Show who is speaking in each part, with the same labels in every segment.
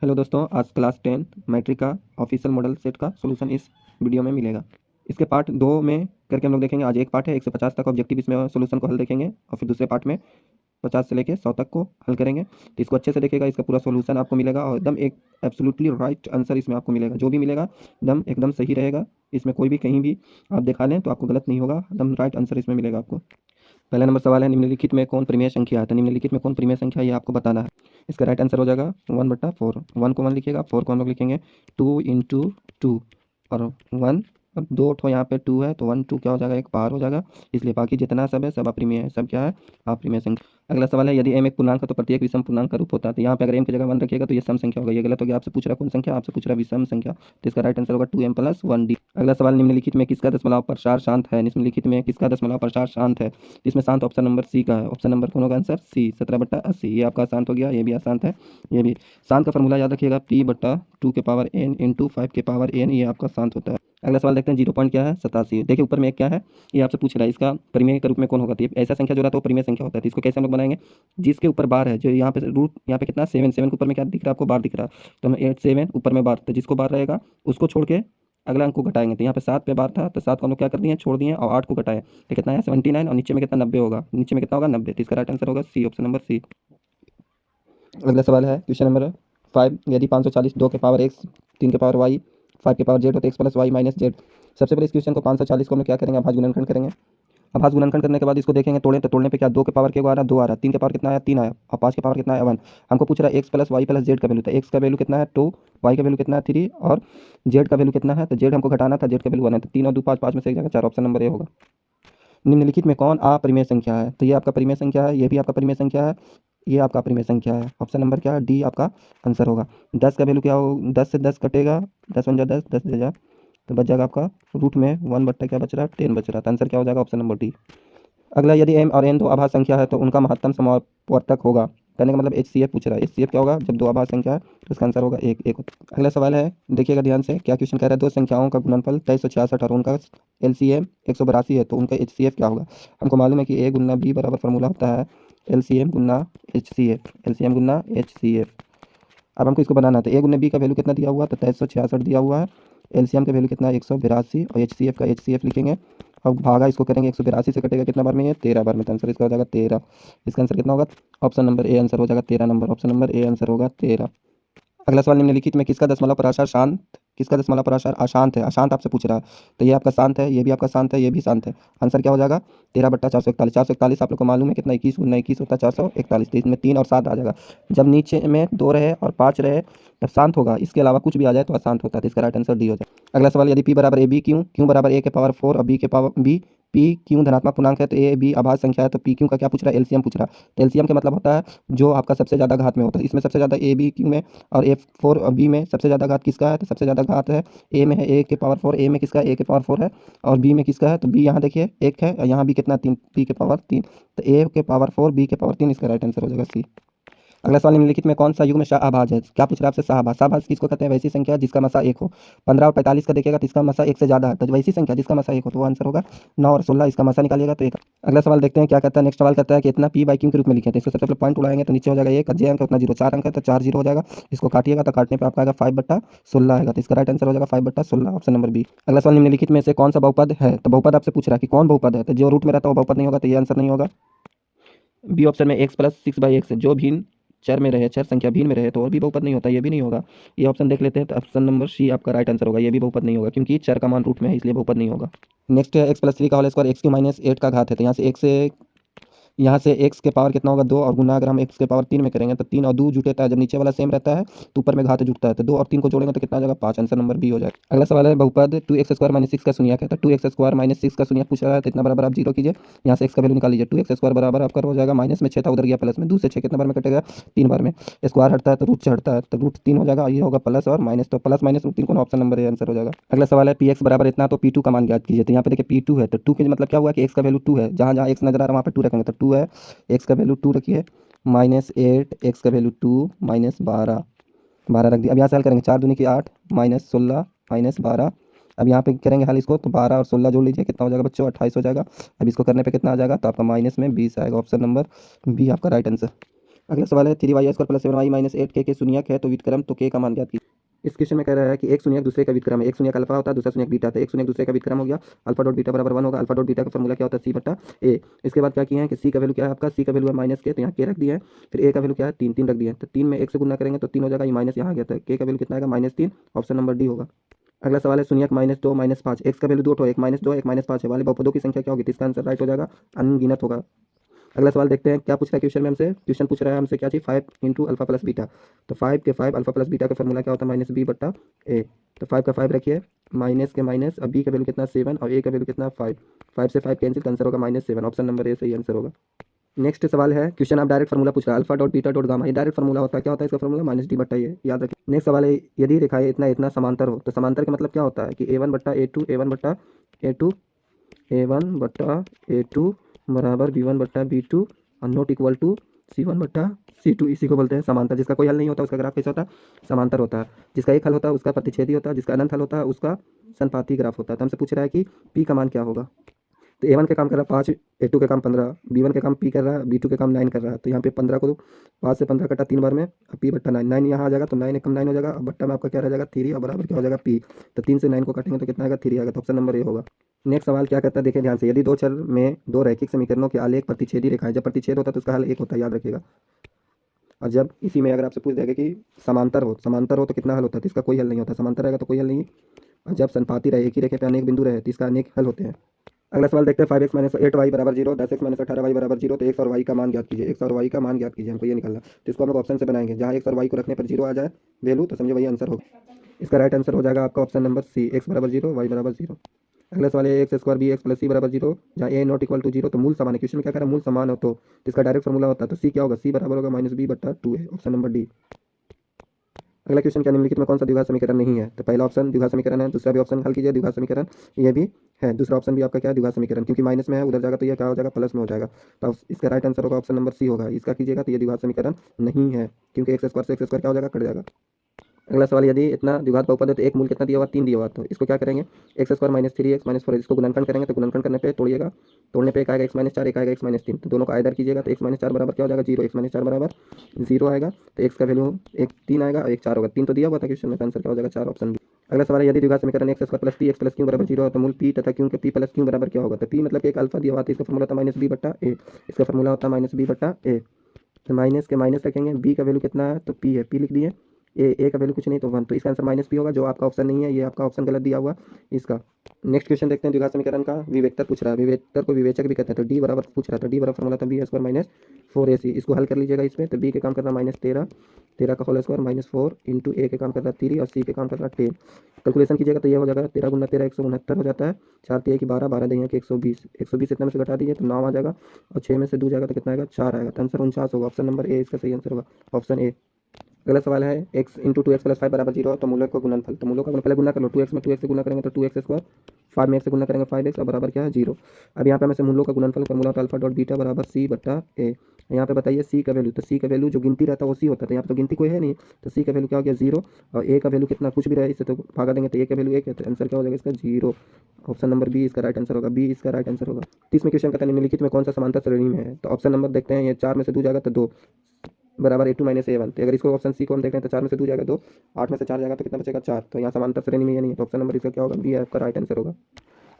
Speaker 1: Hello दोस्तों, आज class 10 matric का ऑफिशियल मॉडल सेट का सॉल्यूशन इस वीडियो में मिलेगा। इसके पार्ट दो में करके हम लोग देखेंगे। आज एक पार्ट है 1 से 50 तक ऑब्जेक्टिव, इसमें सॉल्यूशन को हल देखेंगे और फिर दूसरे पार्ट में 50 से लेके 100 तक को हल करेंगे। तो इसको अच्छे से देखिएगा, इसका पूरा सॉल्यूशन आपको मिलेगा और एकदम एक एब्सोल्युटली राइट आंसर इसमें आपको मिलेगा। जो भी मिलेगा एकदम सही रहेगा। इसमें कोई भी कहीं भी आप दिखा लें तो आपको गलत नहीं होगा, एकदम राइट आंसर इसमें मिलेगा आपको। पहला नंबर सवाल है, निम्नलिखित में कौन परिमेय संख्या है? तो निम्नलिखित में कौन परिमेय संख्या है ये आपको बताना है। इसका राइट आंसर हो जाएगा 1/4। 1 को 1 लिखिएगा, 4 को हम लोग लिखेंगे 2 इंटू 2 और 1 और 2 ठो यहाँ पे 2 है तो 1 2 क्या हो जाएगा, एक पार हो जाएगा। इसलिए बाकी जितना सब है सब अप्रिमेय है, सब क्या है, अप्रिमेय संख्या। अगला सवाल है, यदि m एक पूर्णांक है तो प्रत्येक विषम पूर्णांक का रूप होता है। तो यहाँ पे अगर m की जगह 1 रखिएगा तो ये सम संख्या होगा। ये गलत हो गया, आपसे पूछ रहा कौन संख्या, आपसे पूछ रहा विषम संख्या। तो इसका राइट आंसर होगा 2m + 1d। अगला सवाल, निम्नलिखित में किसका दशमलव प्रसार शांत है? निम्नलिखित में किसका दशमलव प्रसार शांत है? इसमें शांत ऑप्शन नंबर सी का है। ऑप्शन नंबर कौन होगा आंसर? सी, 17/80। ये आपका शांत हो गया, ये भी अशांत है, ये भी। शांत का फॉर्मूला याद रखिएगा, p/2n इंटू 5n, ये आपका शांत होता है। अगला सवाल देखते हैं, 0 पॉइंट क्या है, 87। देखिए ऊपर में एक क्या है, ये आपसे पूछ रहा है इसका परिमेय के रूप में कौन होगा। तो ये ऐसा संख्या जो रहा तो परिमेय संख्या होता है। तो इसको कैसे हम लोग बनाएंगे, जिसके ऊपर बार है, जो यहाँ पे रूट, यहाँ पे कितना 7 के ऊपर में क्या दिख रहा है आपको, बार दिख रहा है। तो हम 8 7 ऊपर में बार, तो जिसको बार रहेगा उसको छोड़ के अगला अंक को घटाएंगे। तो यहाँ पे 7 पे बार था तो 7 को हम लोग क्या कर दिए, छोड़ दिए और 8 को घटाएं तो कितना है 79 और नीचे में कितना 90 होगा, नीचे में कितना होगा 90। तो इसका राइट आंसर होगा सी, ऑप्शन नंबर सी। अगला सवाल है क्वेश्चन नंबर 5, यदि 540 2 के पावर x 3 के पावर y 5 के पावर z हो तो x + y - z। सबसे पहले इस क्वेश्चन को 540 को हम लोग क्या करेंगे, अभाज्य गुणनखंड करेंगे। अभाज्य गुणनखंड करने के बाद इसको देखेंगे तोड़ें, तो तोड़ने पे क्या 2 के पावर के को आ रहा है 2 आ रहा है, 3 के पावर कितना आया 3 आया और 5 के पावर कितना आया 1। हमको पूछ रहा है x + y + z का वैल्यू। तो x का वैल्यू कितना है 2, y का वैल्यू कितना है 3 और z का वैल्यू कितना है, तो z हमको घटाना था, z का वैल्यू 1 है। तो 3 और 2 5, 5 में से एक जगह 4, ऑप्शन नंबर ए होगा। निम्नलिखित में कौन अपरिमेय संख्या है? तो ये आपका परिमेय संख्या है, ये भी आपका परिमेय संख्या है, ये आपका परिमेय संख्या है। ऑप्शन नंबर क्या है, डी आपका आंसर होगा। 10 का वैल्यू क्या हो, 10 से 10 कटेगा, 10 × 10 10 10 तो बच जाएगा आपका रूट में 1 क्या बच रहा है 10 बच रहा है। तो आंसर क्या हो जाएगा, ऑप्शन नंबर डी। अगला, यदि m और n दो अभाज्य संख्या है तो उनका महत्तम समावर्तक होगा। कहने का मतलब HCF पूछ रहा है। HCF क्या होगा, जब दो अभाज्य संख्या है तो इसका आंसर होगा 1 1। अगला सवाल है, देखिएगा ध्यान से, क्या क्वेश्चन कह रहा है, दो संख्याओं का गुणनफल 2366 और उनका LCM 182 है तो उनका HCF क्या होगा। हमको मालूम है कि A × B बराबर फॉर्मूला होता है LCM × HCF, LCM × HCF। अब हमको इसको बनाना था, A × B का वैल्यू कितना दिया हुआ, तो 2366 दिया हुआ है। LCM का वैल्यू कितना है 182 और HCF का HCF लिखेंगे। अब भागा इसको करेंगे, 182 से कटेगा कितना बार में, ये 13 बार में। तो आंसर इसका हो जाएगा 13। इसका आंसर कितना होगा, ऑप्शन नंबर ए आंसर हो जाएगा 13 number, option number A answer होगा 13। अगला सवाल, निम्नलिखित में किसका दशमलव प्रसार शांत, किसका दशमलव प्रसार अशांत है? अशांत आपसे पूछ रहा है, तो ये आपका शांत है, ये भी आपका शांत है, ये भी शांत है। आंसर क्या हो जाएगा 13/441। 441 आप लोग को मालूम है कितना, 21 × 21 होता है 441। तो इसमें 3 और 7 आ जाएगा। जब नीचे में 2 रहे और 5 रहे तब शांत होगा, इसके अलावा कुछ भी आ जाए तो अशांत होता है। तो इसका राइट आंसर डी हो जाए। अगला सवाल, यदि p = ab क्यों बराबर a के पावर 4 और b के पावर b, p क्यों धनात्मक पूर्णांक है तो a b अभाज्य संख्या है तो p क्यों का क्या पूछ रहा है, एलसीएम पूछ रहा है। तो एलसीएम का मतलब होता है जो आपका सबसे ज़्यादा घात में होता है। इसमें सबसे ज़्यादा a b क्यों में और a4 और b में सबसे ज़्यादा घात किसका है, तो सबसे ज़्यादा घात है a में है, a के पावर 4, a में किसका a के पावर 4 है और b में किसका है, तो b यहाँ देखिए 1 है और यहाँ भी कितना 3, p के पावर 3। तो a के पावर 4 b के पावर 3, इसका राइट आंसर हो जाएगा सी। अगला सवाल, निम्नलिखित में कौन सा युग्म शाहभाज्य है? क्या पूछ रहा है आपसे, शाहभाज्य। शाहभाज्य किसको कहते हैं, वैसी संख्या जिसका मसा 1 हो। 15 और 45 का देखिएगा तो इसका मसा 1 से ज़्यादा है, तो वैसी संख्या जिसका मसा 1 हो तो वो आंसर होगा 9 और 16, इसका मसा निकालिएगा तो 1। अगला सवाल देखते हैं क्या कहता है, नेक्स्ट सवाल कहता है कि इतना p/q के रूप में लिखे। तो इसको सबसे पहले पॉइंट उड़ाएंगे तो नीचे हो जाएगा 1, j अंक उतना 0, 4 अंक है तो 4 0 हो जाएगा। इसको काटिएगा तो काटने पर आपका आएगा 5/16 आएगा। तो इसका राइट आंसर हो जाएगा 5/16, ऑप्शन नंबर बी। अगला सवाल, निम्नलिखित में से कौन सा बहुपद है? तो बहुपद आपसे पूछ रहा है कि कौन बहुपद है, तो जो रूट में रहता है वो बहुपद नहीं होगा, तो ये आंसर नहीं होगा। बी ऑप्शन में x + 6/x, जो भिन्न चर में रहे, चर संख्या भिन्न में रहे तो और भी बहुपद नहीं होता, ये भी नहीं होगा। ये ऑप्शन देख लेते हैं, तो ऑप्शन नंबर सी आपका राइट आंसर होगा, ये भी बहुपद नहीं होगा क्योंकि चर का मान रूट में है, इसलिए बहुपद नहीं होगा। नेक्स्ट है x + 3 का होल स्क्वायर, x³ - 8 का घात है। तो यहाँ से x के पावर कितना होगा 2 और गुना अगर हम x के पावर 3 में करेंगे तो 3 और 2 जुटेता है, जब नीचे वाला सेम रहता है तो ऊपर में घात जुटता है, तो 2 और 3 को जोड़ेंगे तो कितना आ जाएगा 5, आंसर नंबर बी हो जाएगा। अगला सवाल है, बहुपद 2x² - 6 का शून्यक है। तो 2x² - 6 का शून्यक पूछ रहा है, तो इतना बराबर आप 0 कीजिए, यहाँ से x का वैल्यू निकाल लीजिए। 2x² बराबर आपका हो जाएगा माइनस में 6 था, उधर गया प्लस में, 2 से 6 कितना बार में कटेगा 3 बार में। स्क्वायर हटता है तो रूट से हटता है, तो रूट 3 हो जाएगा, ये होगा प्लस और माइनस, तो प्लस माइनस रूट 3 को ऑप्शन नंबर ए आंसर हो जाएगा। अगला सवाल है, px बराबर इतना तो p2 का मान ज्ञात कीजिए। तो यहाँ पे देखिए p2 है, तो 2 के मतलब क्या हुआ कि x का वैल्यू 2 है, जहाँ जहाँ x नजर आ रहा है वहाँ पे 2 रखेंगे, तो 2 है, x का वैल्यू 2 रखिए, -8, x का वैल्यू 2, -12, 12 रख दिया। अब यहाँ से हल करेंगे, 4 दूनी की 8, -16, -12। अब यहाँ पे करेंगे हल इसको, तो 12 और 16 जोड़ लीजिए, कितना हो जाएगा बच्चों 28 हो जाएगा। अब इसको करने पे कितना आ जाएगा, तो आपका माइनस में 20 आएगा, ऑप्शन नंबर बी आपका राइट आंसर। अगला सवाल है 3y² + 7y - 8 के शून्यक है तो व्युत्क्रम तो के का मान ज्ञात कीजिए। इस क्वेश्चन में कह रहा है कि एक शून्यक दूसरे का व्युत्क्रम है। एक शून्यक अल्फा होता है, दूसरा शून्यक बीटा होता है। एक शून्यक दूसरे का व्युत्क्रम हो गया, अल्फा डॉट बीटा बराबर 1 होगा। अल्फा डॉट बीटा का फॉर्मूला क्या होता है, c/a। इसके बाद क्या किए हैं कि c का वैल्यू क्या है आपका, c का वैल्यू है -k, तो यहाँ k रख दिया है। फिर a का वैल्यू क्या है, 3 रख दिया है। तो 3 में 1 से गुना करेंगे तो 3 हो जाएगा, ये माइनस यहाँ आ गया था। k का वैल्यू कितना आएगा, -3। ऑप्शन नंबर डी होगा। अगला सवाल है शून्यक -2 -5, x का वैल्यू 2 है, एक -2 एक -5 है, वाले बहुपदों की संख्या क्या होगी, तो इसका आंसर राइट हो जाएगा, अनगिनत होगा। अगला सवाल देखते हैं क्या पूछ रहा है क्वेश्चन में हमसे। क्वेश्चन पूछ रहा है हमसे क्या चीज़, 5 × अल्फा प्लस बीटा। तो 5 के 5 अल्फा प्लस बीटा का फॉर्मूला क्या होता है, -b/a। तो 5 का 5 रखिए, माइनस के माइनस, अब b का वैल्यू कितना 7 और a का वैल्यू कितना 5। 5 से 5 कैंसिल, तो आंसर होगा -7। ऑप्शन नंबर ए सही आंसर होगा। नेक्स्ट सवाल है क्वेश्चन आप डायरेक्ट फार्मूला पूछ रहा है, alpha dot beta dot gamma. ये डायरेक्ट फार्मूला होता है, क्या होता है इसका फार्मूला, -d/a, याद रखिए। नेक्स्ट सवाल है यदि रेखाएं इतना इतना समांतर हो, तो समांतर का मतलब क्या होता है कि a1/a2 a1/a2 a1/a2 बराबर b1/b2 और नॉट इक्वल टू c1/c2। इसी को बोलते हैं समांतर। जिसका कोई हल नहीं होता उसका ग्राफ कैसा होता है, समांतर होता है। जिसका एक हल होता है उसका प्रतिच्छेदी होता है, जिसका अनंत हल होता है उसका संपाती ग्राफ होता है। तो हमसे पूछ रहा है कि p का मान क्या होगा। तो a1 के काम कर रहा है 5, a2 के काम 15, b1 के काम p कर रहा है, b2 के काम 9 कर रहा है। तो यहाँ पे 15 को 5 से 15 कटा 3 बार में, अब p/9, 9 यहाँ आ जाएगा तो 9 एकम 9 हो जाएगा। अब बट्टा में आपका क्या रह जाएगा, 3 और बराबर क्या हो जाएगा p। तो 3 से 9 को काटेंगे तो कितना आएगा, 3 आएगा। तो ऑप्शन नंबर ए होगा। नेक्स्ट सवाल क्या कहता है देखिए ध्यान से, यदि दो चर में दो रैखिक समीकरणों के आलेख प्रतिच्छेदी रेखाएं, जब प्रतिच्छेद होता है तो उसका हल एक होता है, याद रखिएगा। और जब इसी में अगर आपसे पूछ देगा कि समांतर हो तो कितना हल होता है, तो इसका कोई हल नहीं होता। समांतर रहेगा तो कोई हल नहीं। और जब संपाती रहे, एक ही रेखे पे अनेक बिंदु रहे, तो इसका अनेक हल होते हैं। अगला सवाल देखते हैं 5x - 8y = 0, 10x - 18y = 0, तो x और y का मान ज्ञात कीजिए। x और y का मान ज्ञात कीजिए, हमको ये निकालना। तो इसको हम लोग ऑप्शन से बनाएंगे, जहाँ x और y को रखने पर 0 आ जाए वैल्यू, तो समझो वही आंसर होगा। इसका राइट आंसर हो जाएगा आपका ऑप्शन नंबर सी, x = 0 y = 0। अगला सवाल है x² bx + c = 0, जहाँ a नॉट इक्वल टू 0, तो मूल समान है। क्वेश्चन में क्या कह रहा है, मूल समान हो तो इसका डायरेक्ट फॉर्मूला होता है, तो c क्या होगा, c बराबर होगा -b/2a। Option number D. अगला क्वेश्चन क्या, निम्नलिखित में कौन सा द्विघात समीकरण नहीं है। तो पहला ऑप्शन द्विघात समीकरण है, दूसरा भी ऑप्शन हल कीजिए द्विघात समीकरण, ये भी है। दूसरा ऑप्शन भी आपका क्या है, द्विघात समीकरण, क्योंकि माइनस में है उधर जाएगा तो ये क्या हो जाएगा, प्लस में हो जाएगा। तो इसका राइट आंसर होगा ऑप्शन नंबर सी होगा। इसका कीजिएगा तो ये द्विघात समीकरण नहीं है, क्योंकि x² से x² क्या हो जाएगा, कट जाएगा। अगला सवाल, यदि इतना द्विघात बहुपद है तो एक मूल कितना दिया हुआ, 3 दिया हुआ, तो इसको क्या करेंगे, x² - 3x - 4, इसको गुणनखंड करेंगे तो गुणनखंड करने पे तोड़िएगा, तोड़ने पे एक आएगा x - 4, एक आएगा x - 3, तो दोनों का आइदर कीजिएगा तो x - 4 बराबर क्या हो जाएगा, 0, x - 4 बराबर 0 आएगा। तो x का वैल्यू एक 3 आएगा और एक 4 होगा। 3 तो दिया हुआ था क्वेश्चन में, आंसर क्या हो जाएगा, 4, ऑप्शन बी। अगला सवाल है, यदि द्विघात समीकरण x² + p x + q = 0 है तो मूल p तथा q के p + q बराबर क्या होगा। तो p मतलब एक अल्फा दिया हुआ था, इसका फॉर्मूला था -b/a, इसका फॉर्मूला होता है -b/a। तो माइनस के माइनस रखेंगे, b का वैल्यू कितना है तो p है, p लिख दिए, ए का वैल्यू कुछ नहीं तो 1, तो इसका आंसर -p होगा, जो आपका ऑप्शन नहीं है, ये आपका ऑप्शन गलत दिया हुआ इसका। नेक्स्ट क्वेश्चन देखते हैं, द्विघात समीकरण का विवेक्तर पूछ रहा है, विवेक्तर को विवेचक भी कहते हैं। तो डी बराबर पूछ रहा था, डी बराबर फॉर्मूला था b² - 4ac, इसको हल कर लीजिएगा इसमें। तो b के काम करना -13, 13 का होल स्क्वायर -4 इंटू a के काम कर रहा 3 और c के काम कर रहा 10। कैलकुलेशन कीजिएगा तो ये हो जाएगा 13 × 13 169 हो जाता है, 4 3 की 12, 12 देंगे कि 120, 120 इतना में से घटा दीजिए तो 9 आ जाएगा, और 6 में से 2 जाएगा तो कितना आएगा, 4 आएगा। तो आंसर 49 होगा। ऑप्शन नंबर ए इसका सही आंसर होगा, ऑप्शन ए। अगला सवाल है x × 2x + 5 = 0, तो मूलों का गुणनफल। तो मूलों का पहले गुना कर लो, 2x में 2x से गुना करेंगे तो 2x², 5 में 1 से गुना करेंगे 5x और बराबर क्या है, 0। अब यहाँ पे हमें से मूलों का गुणनफल फॉर्मूला होता है अल्फा डॉट बीटा बराबर c/a। यहाँ पे बताइए c का वैल्यू, तो c का वैल्यू जो गिनती रहता है वो c होता है, तो यहाँ पे तो गिनती कोई है नहीं, तो c का वैल्यू क्या हो गया, 0, और a का वैल्यू कितना कुछ भी रहे इससे तो भागा देंगे तो a का वैल्यू 1 है, तो आंसर क्या हो जाएगा इसका, 0। ऑप्शन नंबर बी इसका राइट आंसर होगा, बी इसका राइट आंसर होगा। 30वें क्वेश्चन का निम्नलिखित में कौन सा समांतर श्रेणी में है। तो ऑप्शन नंबर देखते हैं, ये 4 में से 2 जाएगा तो 2 बराबर a2 - a1, तो अगर इसको ऑप्शन सी को हम देखें तो 4 में से 2 जाएगा 2, 8 में से 4 जाएगा तो कितना बचेगा, 4। तो यहाँ समांतर श्रेणी में ये नहीं है, तो ऑप्शन नंबर इसका क्या होगा, बी आपका राइट आंसर होगा।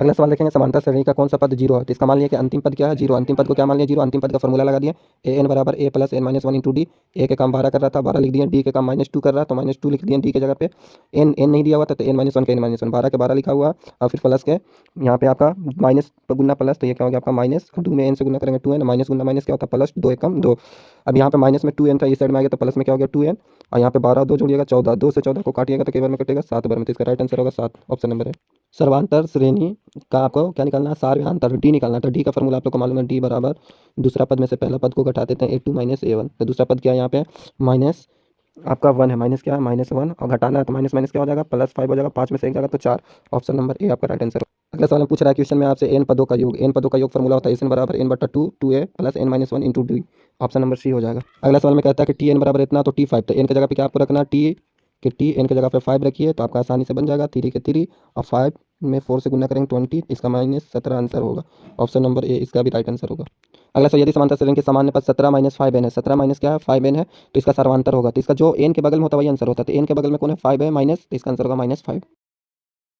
Speaker 1: अगला सवाल देखेंगे, समांतर श्रेणी का कौन सा पद 0 है। तो इसका मान लिया कि अंतिम पद क्या है, 0। अंतिम पद को क्या मान लिया, 0। अंतिम पद का फॉर्मूला लगा दिया, an बराबर a + n - 1 इंटू डी। ए के काम 12 कर रहा था, 12 लिख दिया, डी के काम -2 कर रहा तो -2 लिख दिया डी के जगह पे। n नहीं दिया हुआ था तो n - 1 के n - 1, 12 के 12 लिखा हुआ, और फिर प्लस के यहाँ पे आपका माइनस पर गुना प्लस, तो ये क्या हो गया आपका माइनस 2 में n से गुना करेंगे 2n, माइनस गुना माइनस क्या होता है प्लस, 2 एकम 2। अब यहाँ पे माइनस में 2n था, इस साइड में आ गया तो प्लस में क्या हो गया 2n, और यहाँ पे 12 2 जोड़िएगा 14, 2 से 14 को काटिएगा तो केवल में कटेगा 7 बार में, तो इसका राइट आंसर होगा 7, ऑप्शन नंबर है। सर्वांतर श्रेणी का आपको क्या निकालना है, सार्वयांतर डी निकालना है। तो डी का फॉर्मूला आप लोग को मालूम है, डी बराबर दूसरा पद में से पहला पद को घटा देते हैं a2 - a1, तो दूसरा पद क्या है यहाँ पे माइनस आपका 1 है, माइनस क्या है -1, और घटाना है तो माइनस माइनस क्या हो जाएगा, +5 हो जाएगा, 5 में से 1 जाएगा तो 4। ऑप्शन नंबर ए आपका राइट आंसर। अगला सवाल पूछ रहा है क्वेश्चन में आपसे n पदों का योग, n पदों का योग फॉर्मूला होता है n बराबर n/2 2a + n - 1 into D. Option number C हो जाएगा। अगला सवाल में कहता है कि tn बराबर इतना तो t5, तो n की जगह पे क्या आपको रखना, t n की जगह पे 5 रखिए तो आपका आसानी से बन जाएगा, 3 के 3 और 5 में 4 से गुना करेंगे 20, इसका -17 आंसर होगा। ऑप्शन नंबर ए इसका भी राइट आंसर होगा। अगला सवाल, यदि समांतर सरण के सामान्य पद 17 - 5n है, 17 माइनस क्या है 5n है, तो इसका सर्वांतर होगा, तो इसका जो n के बगल में होता है वही आंसर होता है, तो n के बगल में कौन है 5 है माइनस, तो इसका आंसर होगा -5।